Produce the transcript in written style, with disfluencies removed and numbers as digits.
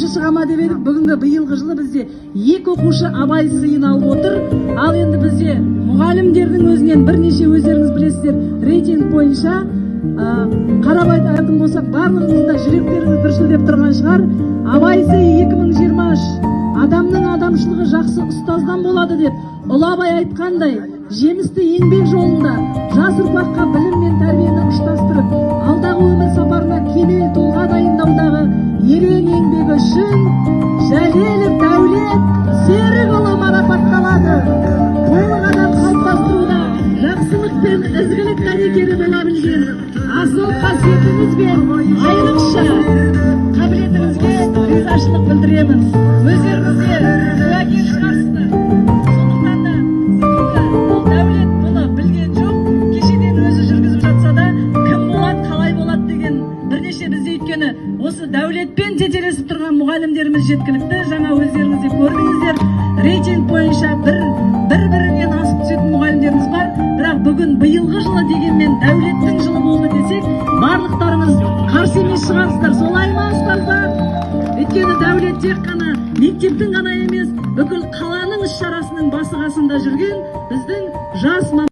оқушы шығама деп едік. Бүгінгі биылғы жылы бізде 2 оқушы абай сыйын алып отыр. Ал енді бізде мұғалімдердің өзінен бірнеше өздеріңіз білесіздер рейтинг бойынша қарап айтатын болсақ, барлығыңыздың да жүректеріңіз дүрсілдеп тұрған шығар. Абай сыйы 2023 адамның адамшылығы жақсы ұстаздан болады деп Ұлы Абай айтқандай, жемісті еңбек жолында жас ұрпаққа білім мен тәрбиені ұштастырып, алдағы өмір сапарына кемел тұлға дайындаудағы ерен еңбегі үшін Жәлелов Дәулет Серікұлы марапатталады. Толық адам қалыптастыруда жақсылық пен ізгілік дәнекері бола білген асыл қасиетіңіз бен айрықша қабілетіңізге ризашылық білдіремін. Өздеріңізге куәгер шығарсыздар. Сондықтан да бұл Дәулет бұны білген жоқ. Кешеден өзі жүргізіп жатса да, кім болады, қалай болады деген бірнеше бізде өйткені осы Дәулетпен тетелесіп тұрған мұғалімдеріміз жеткілікті. Жаңа өздеріңіз де көрдіңіздер. Рейтинг бойынша бір-бірінен асып түсетін мұғалімдеріміз бар. Бірақ бүгін биылғы жылы дегенмен Дәулеттің жылы болды десек, барлықтарыңыз қарсы емес шығарсыздар. Солай ма, ұстаздар? Өйткені Дәулет тек қана мектептің ғана емес, бүкіл қаланың іс-шарасының басы қасында жүрген біздің жас